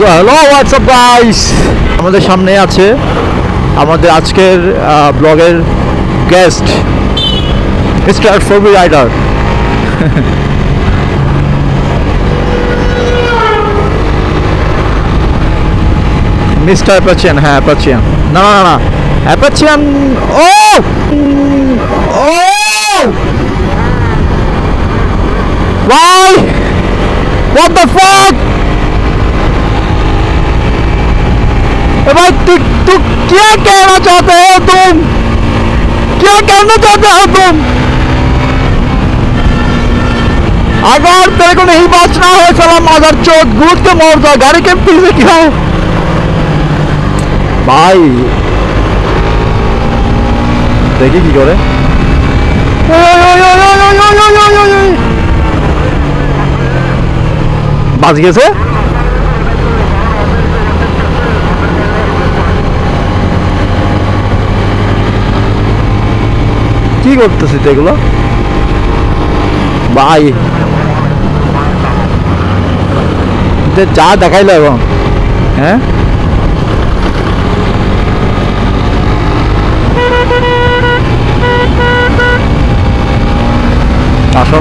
So hello WhatsApp guys, আমাদের সামনে আছে আমাদের আজকের ব্লগের গেস্ট মিস্টার ফোরবি রাইডার। মিস্টার অ্যাপাচিয়ান, হ্যাঁ অ্যাপাচিয়ান, না না না অ্যাপাচিয়ান। ও ও ভাই, what the fuck? भाई तू तू क्या कहना चाहते हो तुम? क्या कहना चाहते हो तुम? अगर तेरे को नहीं बचना है साला मादर चोद, कूद के मर जा, गाड़ी के पीछे क्या है भाई? देखिए की करे বাজ গেছে। কি করতেছিস এগুলো ভাই? যা দেখাইলো এবং হ্যাঁ আসো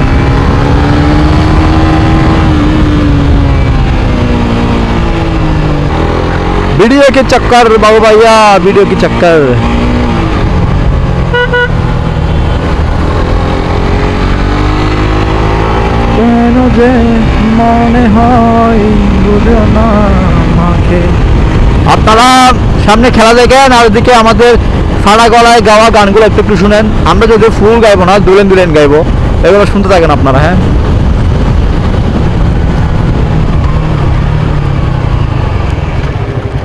वीडियो के चक्कर बाबू भैया, वीडियो के चक्कर। কেন যে মনে হয় বুঝো না আমাকে। আপনারা সামনে খেলা দেখেন আর ওদিকে আমাদের ফাড়া গলায় গাওয়া গানগুলো একটু একটু শুনেন। আমরা যদি ফুল গাইবো না, দুলেন দুলেন গাইবো, এগুলো শুনতে থাকেন আপনারা। হ্যাঁ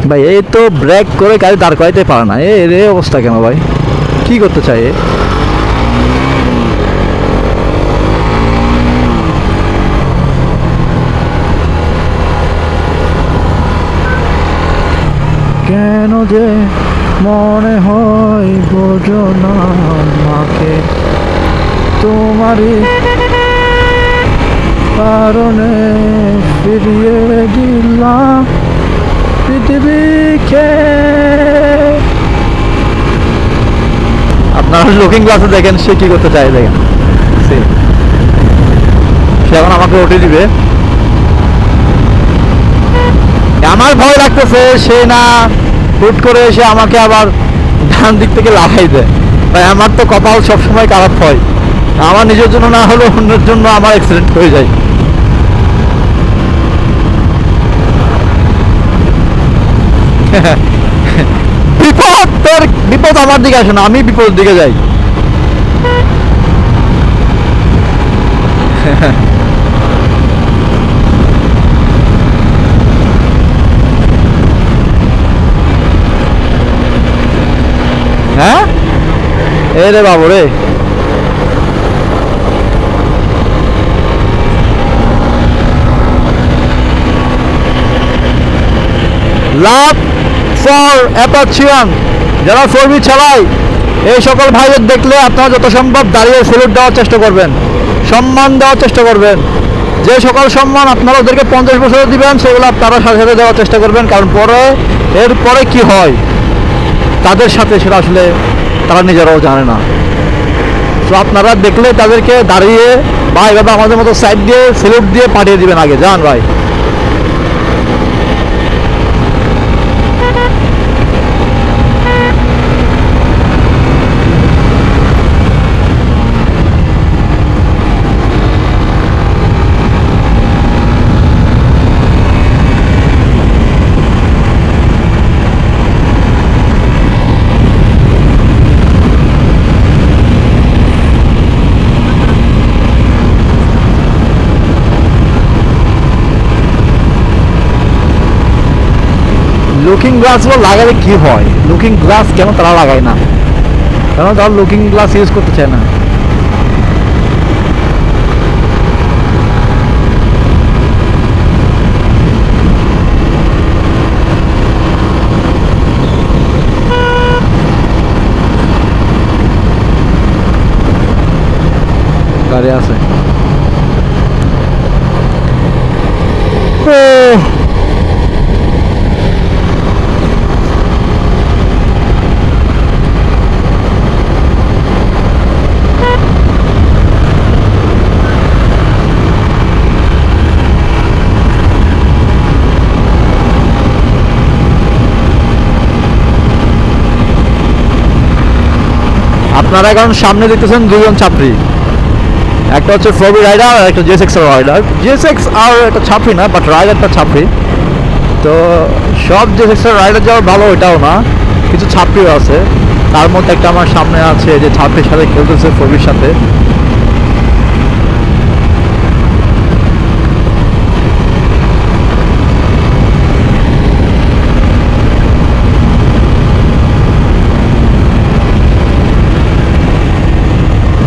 ভাই, এই তো ব্রেক করে গাড়ি দাঁড় করাইতে পারে না, এর অবস্থা কেন ভাই? কি করতে চাই? কেন যে মনে হয় বোঝো না আমাকে, তোমারই কারণে ফিরিয়ে দিলাম পৃথিবীকে। আপনারা লুকিং গ্লাসে দেখেন সে কি করতে চায়, দেখেন সে এখন আমাকে ওঠে দিবে। আমার ভয় লাগতেছে সে না হুট করে এসে আমাকে আবার ডান দিক থেকে লাফাই দেয়। ভাই আমার তো কপাল সবসময় খারাপ হয়, আমার নিজের জন্য না হলেও অন্যের জন্য আমার অ্যাক্সিডেন্ট হয়ে যায়। বিপদ, তোর বিপদ আমার দিকে আসে না, আমি বিপদের দিকে যাই। হ্যাঁ এ রে বাবু রে, লাভ ফর অ্যাপাচিয়ান। যারা ফোরবি চালায় এই সকল ভাইদের দেখলে আপনারা যত সম্ভব দাঁড়িয়ে সেলুট দেওয়ার চেষ্টা করবেন, সম্মান দেওয়ার চেষ্টা করবেন। যে সকল সম্মান আপনারা ওদেরকে 50 বছরে দিবেন সেগুলো আপনারা সাথে সাথে দেওয়ার চেষ্টা করবেন, কারণ পরে এরপরে কি হয় তাদের সাথে সেটা আসলে তারা নিজেরাও জানে না। তো আপনারা দেখলে তাদেরকে দাঁড়িয়ে বা এভাবে আমাদের মতো সাইড দিয়ে সেলুট দিয়ে পাঠিয়ে দিবেন আগে, যান ভাই। লুকিং গ্লাসগুলো লাগালে কি হয়? লুকিং গ্লাস কেন তারা লাগায় না? কারণ তারা লুকিং গ্লাস ইউজ করতে চায় না। গাড়ি আছে। আপনারা এখন সামনে দেখতেছেন দুজন ছাত্রী, একটা হচ্ছে ফ্লোবি রাইডার আর একটা জেএসএক্স রাইডার। জেএসএক্স আর একটা ছাপড়ি না, বাট রাইডারটা ছাপড়ি। তো সব জেএসএক্স রাইডার যাওয়ার ভালো ওইটাও না, কিছু ছাপড়িও আছে। তার মধ্যে একটা আমার সামনে আছে যে ছাপড়ির সাথে খেলতেছে ফ্লোবির সাথে।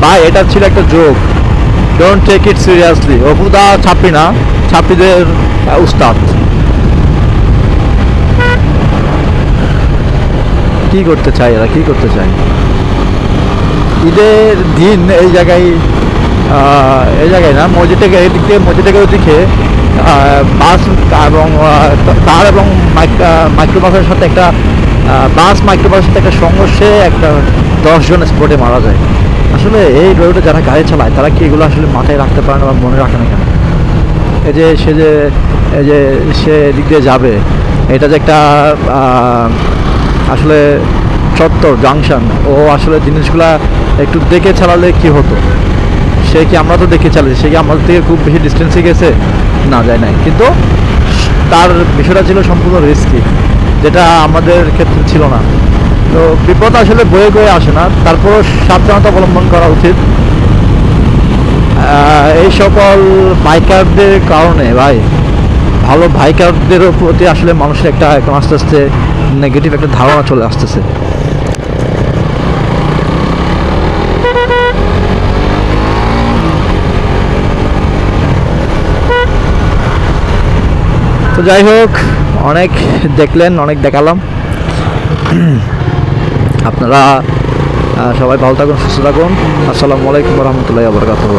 ভাই এটা ছিল একটা joke, don't take it seriously. অপুদা ছাপড়ি না, ছাপড়িদের উস্তাদ। কি করতে চাই এরা, কি করতে চায়? ঈদের দিন এই জায়গায় না, মসজিদটাকে এদিক দিয়ে মসজিদটাকে ওদিকে বাস এবং তার এবং মাইক্রোবাসের সাথে একটা বাস মাইক্রোবাসের সাথে একটা সংঘর্ষে একটা 10 জন স্পটে মারা যায়। আসলে এই রোডে যারা গাড়ি চালায় তারা কি এগুলো আসলে মাথায় রাখতে পারে না বা মনে রাখে না কেন? এই যে সে এদিক দিয়ে যাবে, এটা যে একটা আসলে চত্বর জাংশন, ও আসলে জিনিসগুলা একটু দেখে চালালে কি হতো? সে কি, আমরা তো দেখে চালাচ্ছি, সে কি আমাদের থেকে খুব বেশি ডিস্টেন্সে গেছে? না, যায় নাই। কিন্তু তার বিষয়টা ছিল সম্পূর্ণ রিস্কি, যেটা আমাদের ক্ষেত্রে ছিল না। তো বিপদ আসলে বয়ে বয়ে আসে না, তারপরও সাবধানতা অবলম্বন করা উচিত। এই সকল বাইকারদের কারণে ভাই, ভালো বাইকারদের প্রতি আসলে মানুষের একটা এখন আস্তে আস্তে নেগেটিভ একটা ধারণা চলে আসতেছে। তো যাই হোক, অনেক দেখলেন, অনেক দেখালাম। আপনারা সবাই ভালো থাকুন, সুস্থ থাকুন। আসসালামু আলাইকুম রহমতুল্লাহি ওয়া বারাকাতুহু।